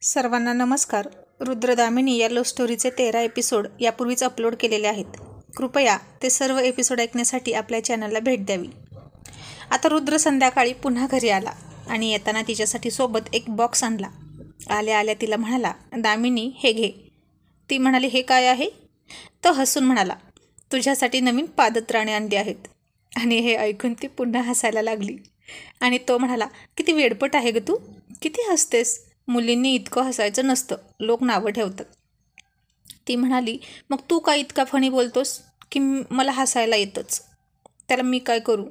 सर्वांना नमस्कार. रुद्रदामिनी या लव्ह स्टोरीचे 13 एपिसोड यापूर्वीच अपलोड केलेले आहेत. कृपया ते सर्व एपिसोड ऐकण्यासाठी आपल्या चॅनलला भेट द्यावी. आता रुद्र संध्याकाळी पुन्हा घरी आला आणि येताना तिच्यासाठी सोबत एक बॉक्स आणला. आल्या आल्या तिला म्हणाला, दामिनी हे घे. ती म्हणाली, हे काय आहे? तो हसून म्हणाला, तुझ्यासाठी नवीन पादत्राणे आणली आहेत. आणि हे ऐकून ती पुन्हा हसायला लागली. आणि तो म्हणाला, किती वेडपट आहे ग तू, किती हसतेस. मुलींनी इतकं हसायचं नसतं, लोक नावं ठेवतात. ती म्हणाली, मग तू काय इतका फणी बोलतोस की मला हसायला येतच. त्याला मी काय करू?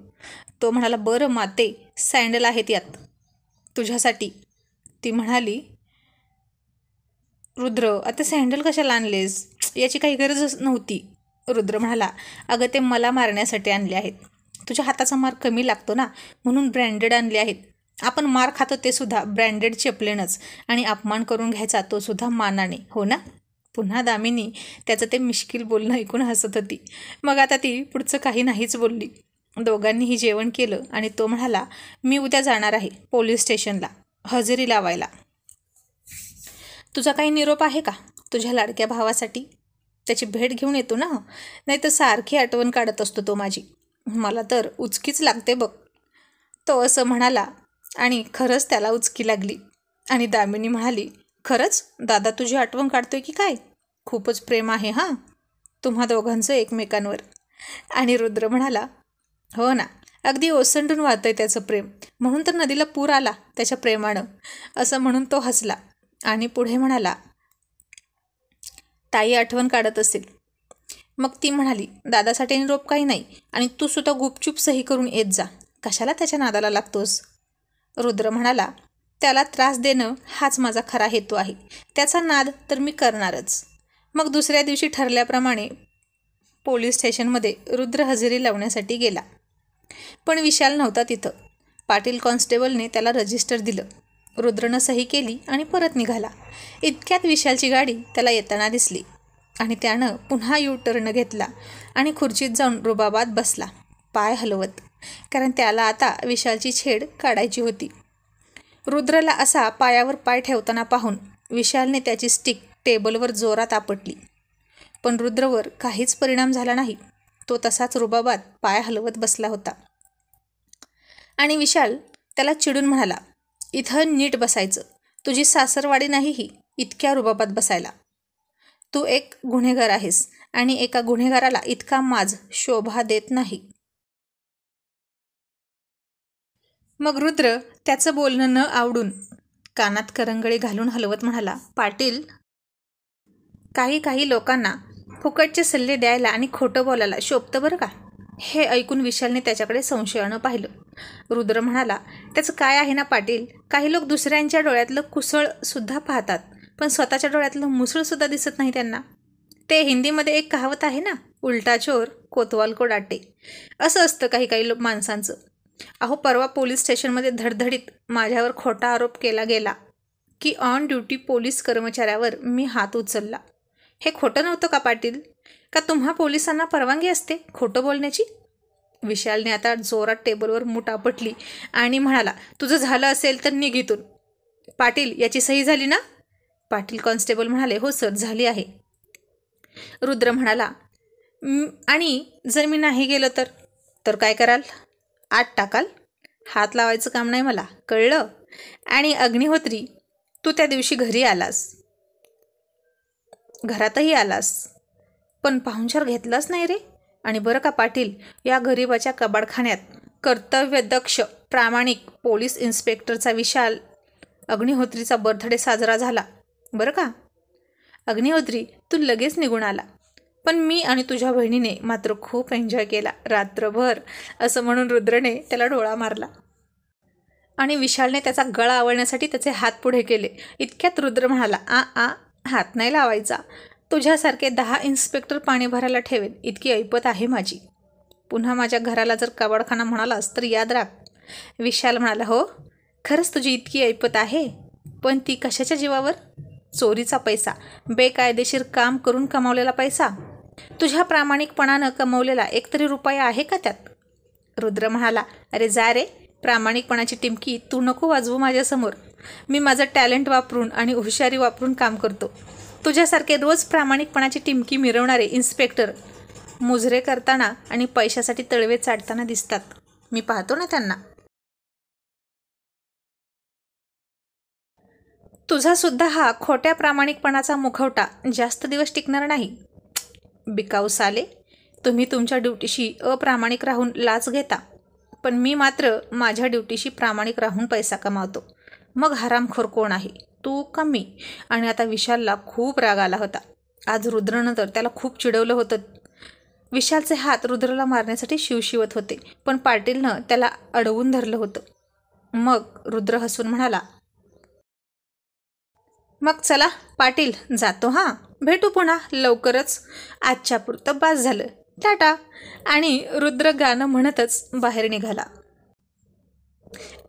तो म्हणाला, बरं माते, सँडल आहेत यात तुझ्यासाठी. ती म्हणाली, रुद्र आता सँडल कशाला आणलेस? याची काही गरजच नव्हती. रुद्र म्हणाला, अगं ते मला मारण्यासाठी आणले आहेत. तुझ्या हाताचा मार कमी लागतो ना, म्हणून ब्रँडेड आणले आहेत. आपण मार खातो ते सुद्धा ब्रँडेड चपलेनच, आणि अपमान करून घ्यायचा तो सुद्धा मानाने, हो ना? पुन्हा दामिनी त्याचं ते मिश्किल बोलणं ऐकून हसत होती. मग आता ती पुढचं काही नाहीच बोलली. दोघांनीही जेवण केलं आणि तो म्हणाला, मी उद्या जाणार आहे पोलीस स्टेशनला हजेरी लावायला. तुझा काही निरोप आहे का तुझ्या लाडक्या भावासाठी? त्याची भेट घेऊन येतो ना, नाही तर सारखी आठवण काढत असतो तो माझी. मला तर उचकीच लागते बघ. तो असं म्हणाला आणि खरंच त्याला उचकी लागली. आणि दामिनी म्हणाली, खरंच दादा तुझी आठवण काढतोय की काय? खूपच प्रेम आहे हां तुम्हा दोघांचं एकमेकांवर. आणि रुद्र म्हणाला, हो ना, अगदी ओसंडून वाहतंय त्याचं प्रेम, म्हणून तर नदीला पूर आला त्याच्या प्रेमानं. असं म्हणून तो हसला आणि पुढे म्हणाला, ताई आठवण काढत असेल. मग ती म्हणाली, दादासाठी निरोप काही नाही, आणि तू सुद्धा गुपचूप सही करून येत जा. कशाला त्याच्या नादाला लागतोस? रुद्र म्हणाला, त्याला त्रास देणं हाच माझा खरा हेतू आहे. त्याचा नाद तर मी करणारच. मग दुसऱ्या दिवशी ठरल्याप्रमाणे पोलीस स्टेशनमध्ये रुद्र हजेरी लावण्यासाठी गेला. पण विशाल नव्हता तिथं. पाटील कॉन्स्टेबलने त्याला रजिस्टर दिलं. रुद्रनं सही केली आणि परत निघाला. इतक्यात विशालची गाडी त्याला येताना दिसली आणि त्यानं पुन्हा यू टर्न घेतला आणि खुर्चीत जाऊन रुबाबात बसला, पाय हलवत, कारण त्याला आता विशालची छेड काढायची होती. रुद्रला असा पायावर पाय ठेवताना पाहून विशालने त्याची स्टिक टेबलवर जोरात आपटली. पण रुद्रवर काहीच परिणाम झाला नाही. तो तसाच रुबाबात पाय हलवत बसला होता. आणि विशाल त्याला चिडून म्हणाला, इथं नीट बसायचं. तुझी सासरवाडी नाही ही इतक्या रुबाबात बसायला. तू एक गुन्हेगार आहेस आणि एका गुन्हेगाराला इतका माज शोभा देत नाही. मग रुद्र त्याचं बोलणं न आवडून कानात करंगळी घालून हलवत म्हणाला, पाटील, काही लोकांना फुकटचे सल्ले द्यायला आणि खोटं बोलायला शोभतं बरं का? हे ऐकून विशालने त्याच्याकडे संशयानं पाहिलं. रुद्र म्हणाला, त्याचं काय आहे ना पाटील, काही लोक दुसऱ्यांच्या डोळ्यातलं कुसळ सुद्धा पाहतात, पण स्वतःच्या डोळ्यातलं मुसळ सुद्धा दिसत नाही त्यांना. ते हिंदीमध्ये एक कहावत आहे ना, उलटा चोर कोतवाल को डाटे. असं असतं काही माणसांचं. अहो, परवा पोलीस स्टेशनमध्ये धडधडीत माझ्यावर खोटा आरोप केला गेला की ऑन ड्युटी पोलीस कर्मचाऱ्यावर मी हात उचलला. हे खोटं नव्हतं का पाटील? का तुम्हा पोलिसांना परवानगी असते खोटं बोलण्याची? विशालने आता जोरात टेबलवर मूठ आपटली आणि म्हणाला, तुझं झालं असेल तर निघ इथून. पाटील, याची सही झाली ना? पाटील कॉन्स्टेबल म्हणाले, हो सर, झाली आहे. रुद्र म्हणाला, आणि जर मी नाही गेलो तर काय कराल? आत टाकाल? हात लावायचं काम नाही मला, कळलं? आणि अग्निहोत्री, तू त्या दिवशी घरी आलास, घरातही आलास, पण पाहुणचार घेतलाच नाही रे. आणि बरं का पाटील, या गरिबाच्या कबाडखान्यात कर्तव्यदक्ष प्रामाणिक पोलीस इन्स्पेक्टरचा विशाल अग्निहोत्रीचा बर्थडे साजरा झाला बरं का. अग्निहोत्री, तू लगेच निघून आला, पण मी आणि तुझ्या बहिणीने मात्र खूप एन्जॉय केला रात्रभर. असं म्हणून रुद्रने त्याला डोळा मारला आणि विशालने त्याचा गळा आवळण्यासाठी त्याचे हात पुढे केले. इतक्यात रुद्र म्हणाला, हात नाही लावायचा. तुझ्यासारखे 10 इन्स्पेक्टर पाणी भरायला ठेवेन इतकी ऐपत आहे माझी. पुन्हा माझ्या घराला जर कबाडखाना म्हणालास तर याद राख. विशाल म्हणाला, हो, खरंच तुझी इतकी ऐपत आहे, पण ती कशाच्या जीवावर? चोरीचा पैसा, बेकायदेशीर काम करून कमावलेला पैसा, तुझ्या प्रामाणिकपणानं कमवलेला एकतरी रुपया आहे का त्यात? रुद्र म्हणाला, अरे जा रे, प्रामाणिकपणाची टिमकी तू नको वाजवू माझ्यासमोर. मी माझं टॅलेंट वापरून आणि हुशारी वापरून काम करतो. तुझ्यासारखे रोज प्रामाणिकपणाची टिमकी मिरवणारे इन्स्पेक्टर मुजरे करताना आणि पैशासाठी तळवे चाटताना दिसतात. मी पाहतो ना त्यांना. तुझा सुद्धा हा खोट्या प्रामाणिकपणाचा मुखवटा जास्त दिवस टिकणार नाही. बिकाऊ साले, तुम्ही तुमच्या ड्युटीशी अप्रामाणिक राहून लाच घेता, पण मी मात्र माझ्या ड्युटीशी प्रामाणिक राहून पैसा कमावतो. मग हरामखोर कोण आहे, तू का मी? आणि आता विशालला खूप राग आला होता. आज रुद्रनं तर त्याला खूप चिडवलं होतं. विशालचे हात रुद्रला मारण्यासाठी शिवशिवत होते, पण पाटीलनं त्याला अडवून धरलं होतं. मग रुद्र हसून म्हणाला, मग चला पाटील, जातो हां, भेटू पुन्हा लवकरच. आजच्या पुरतं बास झालं, टाटा. आणि रुद्र गाणं म्हणतच बाहेर निघाला.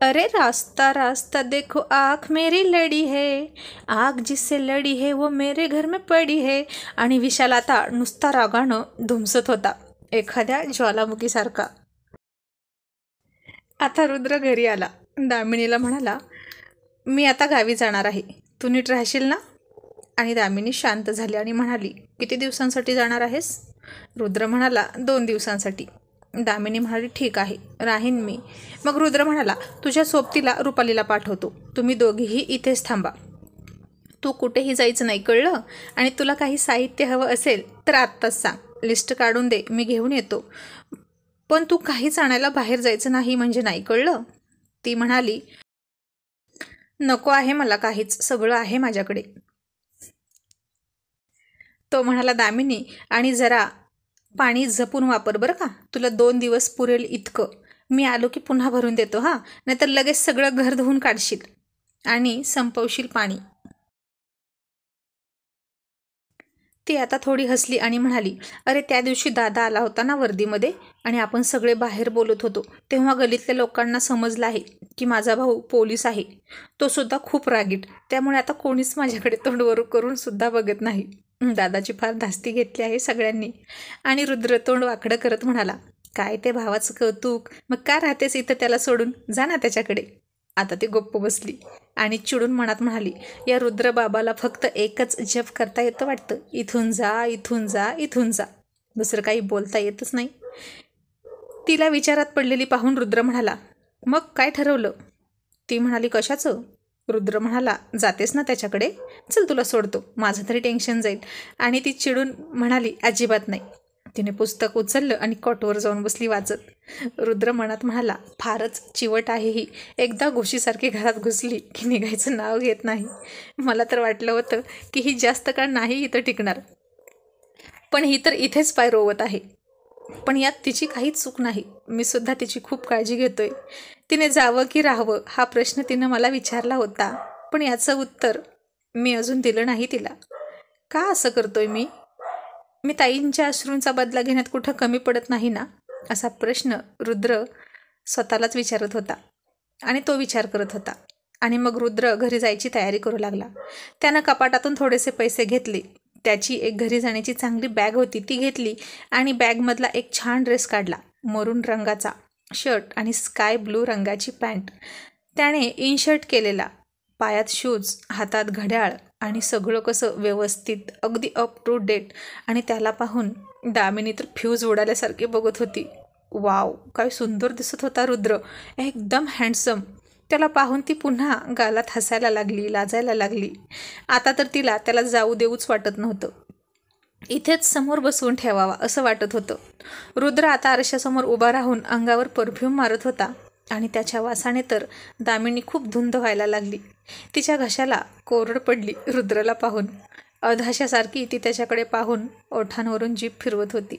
अरे रास्ता रास्ता देखो आँख मेरी लड़ी है, आग जिससे लड़ी है वो मेरे घर में पड़ी है. आणि विशाल आता नुसता रागानं धुमसत होता, एखाद्या ज्वालामुखीसारखा. आता रुद्र घरी आला. दामिनीला म्हणाला, मी आता गावी जाणार आहे, तू नीट राहशील ना? आणि दामिनी शांत झाली आणि म्हणाली, किती दिवसांसाठी जाणार आहेस? रुद्र म्हणाला, 2 दिवसांसाठी. दामिनी म्हणाली, ठीक आहे, राहीन मी. मग रुद्र म्हणाला, तुझ्या सोबतीला रुपालीला पाठवतो, तुम्ही दोघीही इथेच थांबा. तू कुठेही जायचं नाही, कळलं? आणि तुला काही साहित्य हवं असेल तर आत्ताच सांग, लिस्ट काढून दे, मी घेऊन येतो. पण तू काहीच आणायला बाहेर जायचं नाही म्हणजे नाही, कळलं? ती म्हणाली, नको आहे मला काहीच, सगळं आहे माझ्याकडे. तो म्हणाला, दामिनी, आणि जरा पाणी जपून वापर बरं का, तुला 2 दिवस पुरेल इतकं. मी आलो की पुन्हा भरून देतो हां, नाहीतर लगेच सगळं घर धुवून काढशील आणि संपवशील पाणी. ती आता थोडी हसली आणि म्हणाली, अरे त्या दिवशी दादा आला होता ना वर्दीमध्ये, आणि आपण सगळे बाहेर बोलत होतो, तेव्हा गलीतल्या लोकांना समजलं आहे की माझा भाऊ पोलीस आहे. तो सुद्धा खूप रागीट, त्यामुळे आता कोणीच माझ्याकडे तोंड करून सुद्धा बघत नाही. दादाची फार धास्ती घेतली आहे सगळ्यांनी. आणि रुद्र तोंड वाकडं करत म्हणाला, काय ते भावाचं कौतुक, मग का राहतेस इथं त्याला सोडून, जा ना त्याच्याकडे. आता ती गप्प बसली आणि चिडून मनात म्हणाली, या रुद्र बाबाला फक्त एकच जप करता येतं वाटतं, इथून जा, इथून जा, इथून जा, दुसरं काही बोलता येतच नाही. तिला विचारात पडलेली पाहून रुद्र म्हणाला, मग काय ठरवलं? ती म्हणाली, कशाचं? रुद्र म्हणाला, जातेस ना त्याच्याकडे, चल तुला सोडतो, माझं तरी टेन्शन जाईल. आणि ती चिडून म्हणाली, अजिबात नाही. तिने पुस्तक उचललं आणि कॉटवर जाऊन बसली वाचत. रुद्र मनात म्हणाला, फारच चिवट आहे ही, एकदा घुशीसारखी घरात घुसली की निघायचं नाव घेत नाही. मला तर वाटलं होतं की ही जास्त काळ नाही इथं टिकणार, पण ही तर इथेच पाय रोवत आहे. पण यात तिची काहीच चूक नाही, मी सुद्धा तिची खूप काळजी घेतोय. तिने जावं की राहावं हा प्रश्न तिनं मला विचारला होता, पण याचं उत्तर मी अजून दिलं नाही तिला. का असं करतोय मी? मी ताईंच्या अश्रूंचा बदला घेण्यात कुठं कमी पडत नाही ना, असा प्रश्न रुद्र स्वतःलाच विचारत होता. आणि तो विचार करत होता. आणि मग रुद्र घरी जायची तयारी करू लागला. त्यानं कपाटातून थोडेसे पैसे घेतले, त्याची एक घरी जाण्याची चांगली बॅग होती ती घेतली, आणि बॅगमधला एक छान ड्रेस काढला, मरून रंगाचा शर्ट आणि स्काय ब्लू रंगाची पॅन्ट. त्याने इनशर्ट केलेला, पायात शूज, हातात घड्याळ, आणि सगळं कसं व्यवस्थित, अगदी अप टू डेट. आणि त्याला पाहून दामिनी तर फ्यूज उडाल्यासारखी बघत होती. वाव, काय सुंदर दिसत होता रुद्र, एकदम हँडसम. त्याला पाहून ती पुन्हा गालात हसायला लागली, लाजायला लागली. आता तर तिला त्याला जाऊ देऊच वाटत नव्हतं, इथेच समोर बसवून ठेवावा असं वाटत होतं. रुद्र आता आरशासमोर उभा राहून अंगावर परफ्यूम मारत होता, आणि त्याच्या वासाने तर दामिनी खूप धुंद व्हायला लागली. तिच्या घशाला कोरड पडली रुद्रला पाहून. अधाशासारखी ती त्याच्याकडे पाहून ओठांवरून जीभ फिरवत होती.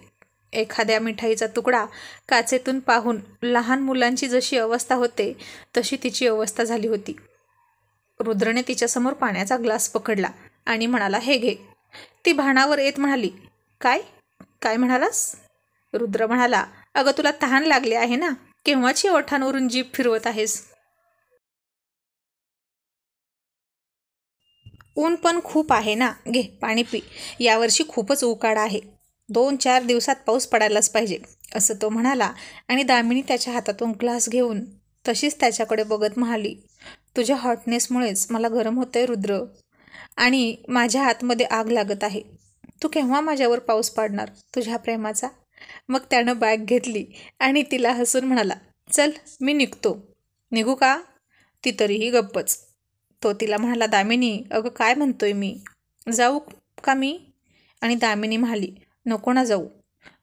एखाद्या मिठाईचा तुकडा काचेतून पाहून लहान मुलांची जशी अवस्था होते तशी तिची अवस्था झाली होती. रुद्रने तिच्यासमोर पाण्याचा ग्लास पकडला आणि म्हणाला, हे घे. ती भानावर येत म्हणाली, काय काय म्हणालास? रुद्र म्हणाला, अगं तुला तहान लागली आहे ना, केव्हाची ओठांवरून जीभ फिरवत आहेस? ऊन पण खूप आहे ना, घे पाणी पी, यावर्षी खूपच उकाडा आहे, 2-4 दिवसात पाऊस पडायलाच पाहिजे, असं तो म्हणाला. आणि दामिनी त्याच्या हातातून ग्लास घेऊन तशीच त्याच्याकडे बघत म्हणाली, तुझ्या हॉटनेसमुळेच मला गरम होतंय रुद्र, आणि माझ्या आतमध्ये आग लागत आहे. तू केव्हा माझ्यावर पाऊस पाडणार तुझ्या प्रेमाचा? मग त्यानं बॅग घेतली आणि तिला हसून म्हणाला, चल मी निघतो. निघू का? ती तरीही गप्पच. तो तिला म्हणाला, दामिनी अगं काय म्हणतोय मी, जाऊ का मी? आणि दामिनी म्हणाली, नको ना जाऊ.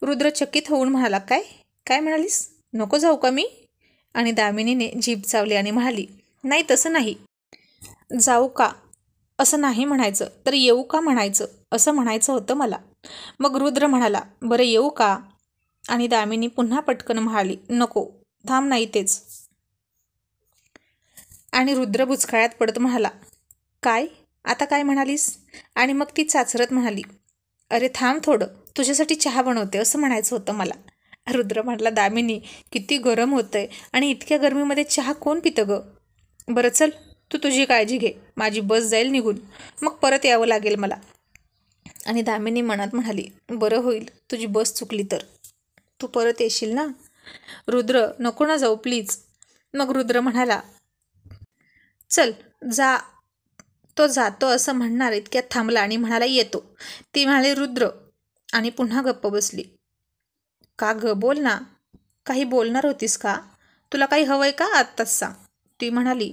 रुद्र चकित होऊन म्हणाला, काय काय म्हणालीस, नको जाऊ का मी? आणि दामिनीने जीभ चावली आणि म्हणाली, नाही तसं नाही. जाऊ का असं नाही म्हणायचं, तर येऊ का म्हणायचं, असं म्हणायचं होतं मला. मग रुद्र म्हणाला, बरं येऊ का? आणि दामिनी पुन्हा पटकन म्हणाली, नको थांब नाही तेच. आणि रुद्र बुचकाळ्यात पडत म्हणाला, काय आता काय म्हणालीस? आणि मग ती चाचरत म्हणाली, अरे थांब थोडं, तुझ्यासाठी चहा बनवते असं म्हणायचं होतं मला. रुद्र म्हटला, दामिनी किती गरम होतंय आणि इतक्या गरमीमध्ये चहा कोण पितं ग? बरं चल, तू तुझी काळजी घे, माझी बस जाईल निघून, मग परत यावं लागेल मला. आणि दामिनी मनात म्हणाली, बरं होईल तुझी बस चुकली तर, तू परत येशील ना? रुद्र नको ना जाऊ प्लीज. मग रुद्र म्हणाला, चल जा. तो जातो असं म्हणणार इतक्यात थांबला आणि म्हणाला, येतो. ती म्हणाली, रुद्र, आणि पुन्हा गप्प बसली. का ग, बोल ना, काही बोलणार होतीस का? तुला काही हवंय का आत्ताच सांग. ती म्हणाली,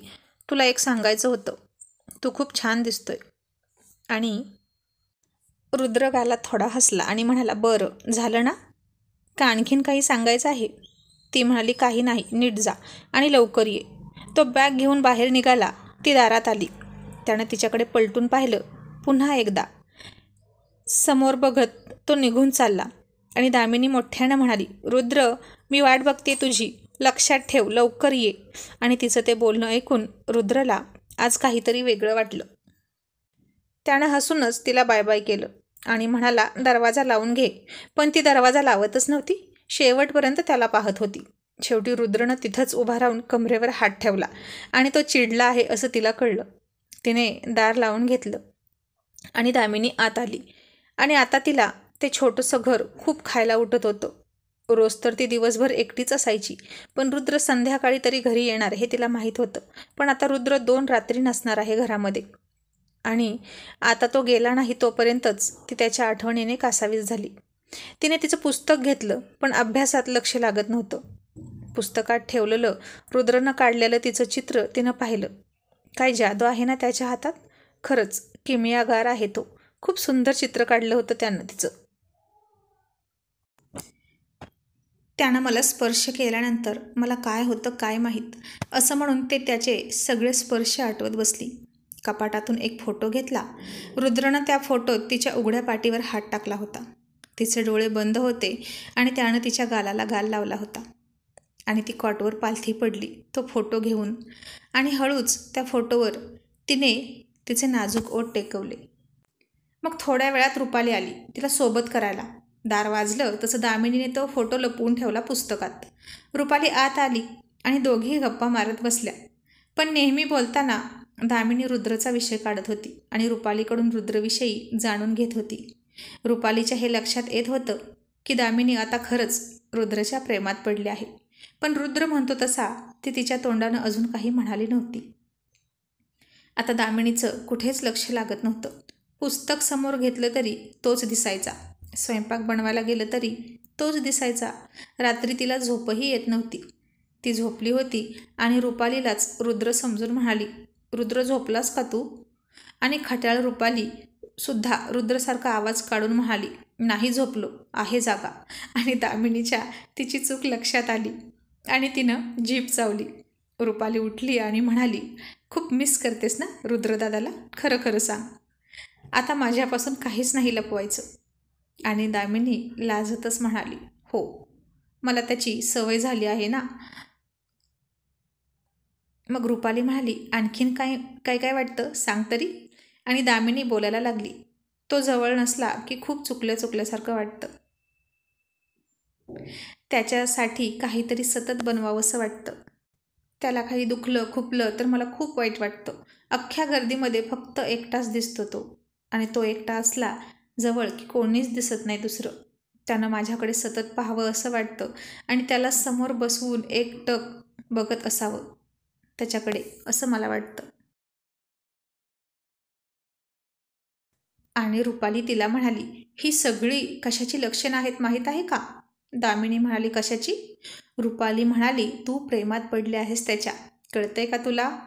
तुला एक सांगायचं होतं, तू खूप छान दिसतोय. आणि रुद्र गाला थोडा हसला आणि म्हणाला, बरं झालं ना, का आणखीन काही सांगायचं आहे? ती म्हणाली, काही नाही, नीट जा आणि लवकर ये. तो बॅग घेऊन बाहेर निघाला. ती दारात आली. त्यानं तिच्याकडे पलटून पाहिलं पुन्हा एकदा. समोर बघत तो निघून चालला. आणि दामिनी मोठ्यानं म्हणाली, रुद्र मी वाट बघते तुझी, लक्षात ठेव, लवकर ये. आणि तिचं ते बोलणं ऐकून रुद्रला आज काहीतरी वेगळं वाटलं. त्यानं हसूनच तिला बाय बाय केलं आणि म्हणाला, दरवाजा लावून घे. पण ती दरवाजा लावतच नव्हती. शेवटपर्यंत त्याला पाहत होती. शेवटी रुद्रनं तिथंच उभा राहून कमरेवर हात ठेवला आणि तो चिडला आहे असं तिला कळलं. तिने दार लावून घेतलं आणि दामिनी आत आली. आणि आता तिला ते छोटंसं घर खूप खायला उठत होतं. रोज तर ती दिवसभर एकटीच असायची, पण रुद्र संध्याकाळी तरी घरी येणार हे तिला माहीत होतं. पण आता रुद्र 2 रात्री नसणार आहे घरामध्ये. आणि आता तो गेला नाही तोपर्यंतच ती त्याच्या आठवणीने कासावीस झाली. तिने तिचं पुस्तक घेतलं, पण अभ्यासात लक्ष लागत नव्हतं. पुस्तकात ठेवलेलं रुद्रनं काढलेलं तिचं चित्र तिनं पाहिलं. काय जादू आहे ना त्याच्या हातात. खरंच किमयागार आहे तो. खूप सुंदर चित्र काढलं होतं त्यानं तिचं. त्यानं मला स्पर्श केल्यानंतर मला काय होतं काय माहीत, असं म्हणून ते त्याचे सगळे स्पर्श आठवत बसली. कपाटातून एक फोटो घेतला. रुद्रनं त्या फोटोत तिच्या उघड्या पाठीवर हात टाकला होता. तिचे डोळे बंद होते आणि त्यानं तिच्या गालाला गाल लावला होता. आणि ती कॉटवर पालथी पडली तो फोटो घेऊन. आणि हळूच त्या फोटोवर तिने तिचे नाजूक ओठ टेकवले. मग थोड्या वेळात रुपाली आली तिला सोबत करायला. दार वाजलं तसं दामिनीने तो फोटो लपवून ठेवला पुस्तकात. रुपाली आत आली आणि दोघीही गप्पा मारत बसल्या. पण नेहमी बोलताना दामिनी रुद्रचा विषय काढत होती आणि रुपालीकडून रुद्रविषयी जाणून घेत होती. रुपालीच्या हे लक्षात येत होतं की दामिनी आता खरंच रुद्रच्या प्रेमात पडली आहे. पण रुद्र म्हणतो तसा ती तिच्या तोंडानं अजून काही म्हणाली नव्हती. आता दामिनीचं कुठेच लक्ष लागत नव्हतं. पुस्तक समोर घेतलं तरी तोच दिसायचा. स्वयंपाक बनवायला गेलं तरी तोच दिसायचा. रात्री तिला झोपही येत नव्हती. ती झोपली होती आणि रुपालीलाच रुद्र समजून म्हणाली, रुद्र झोपलास का तू? आणि खट्याळ रुपाली सुद्धा रुद्रसारखा आवाज काढून म्हणाली, नाही झोपलो, आहे जागा. आणि दामिनीच्या तिची चूक लक्षात आली आणि तिनं जीभ चावली. रुपाली उठली आणि म्हणाली, खूप मिस करतेस ना रुद्रदादाला? खरं खरं सांग, आता माझ्यापासून काहीच नाही लपवायचं. आणि दामिनी लाजतच म्हणाली, हो, मला त्याची सवय झाली आहे ना. मग रुपाली म्हणाली, आणखीन काय वाटतं सांग तरी. आणि दामिनी बोलायला लागली, तो जवळ नसला की खूप चुकल्यासारखं वाटतं. त्याच्यासाठी काहीतरी सतत बनवावंसं वाटतं. त्याला काही दुखलं खुपलं तर मला खूप वाईट वाटतं. अख्ख्या गर्दीमध्ये फक्त एकटाच दिसतो तो. आणि तो एकटा असला जवळ की कोणीच दिसत नाही दुसरं. त्यानं माझ्याकडे सतत पाहावं असं वाटतं आणि त्याला समोर बसवून एकटक बघत असावं. त्याच्याकडे, असं मला वाटतं. आणि रुपाली तिला म्हणाली, ही सगळी कशाची लक्षणं आहेत माहीत आहे का? दामिनी म्हणाली, कशाची? रुपाली म्हणाली, तू प्रेमात पडली आहेस त्याच्या, कळतंय का तुला?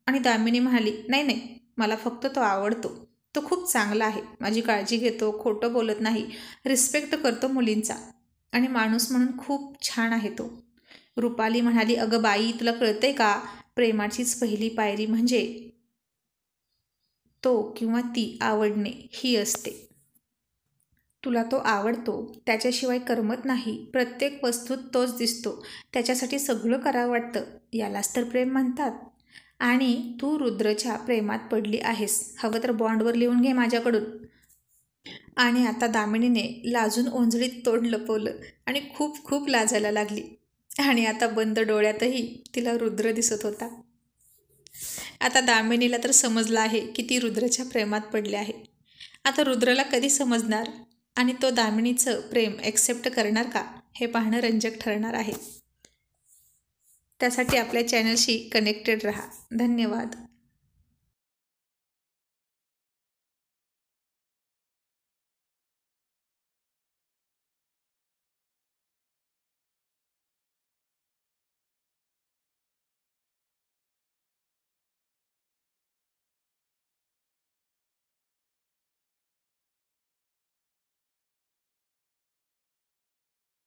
आणि दामिनी म्हणाली, नाही नाही, मला फक्त तो आवडतो. तो खूप चांगला आहे, माझी काळजी घेतो, खोटं बोलत नाही, रिस्पेक्ट करतो मुलींचा, आणि माणूस म्हणून खूप छान आहे तो. रुपाली म्हणाली, अगं बाई, तुला कळतंय का? प्रेमाचीच पहिली पायरी म्हणजे तो किंवा ती आवडणे ही असते. तुला तो आवडतो, त्याच्याशिवाय करमत नाही, प्रत्येक वस्तूत तोच दिसतो, त्याच्यासाठी सगळं करावं वाटतं, यालाच तर प्रेम म्हणतात. आणि तू रुद्रच्या प्रेमात पडली आहेस, हवं तर बॉन्डवर लिहून घे माझ्याकडून. आणि आता दामिनीने लाजून ओंजळीत तोंड लपवलं आणि खूप खूप लाजायला लागली. आणि आता बंद डोळ्यातही तिला रुद्र दिसत होता. आता दामिनीला तर समजलं आहे की ती रुद्रच्या प्रेमात पडली आहे. आता रुद्रला कधी समजणार आणि तो दामिनीचं प्रेम ॲक्सेप्ट करणार का, हे पाहणं रंजक ठरणार आहे. त्यासाठी आपल्या चॅनलशी कनेक्टेड रहा. धन्यवाद.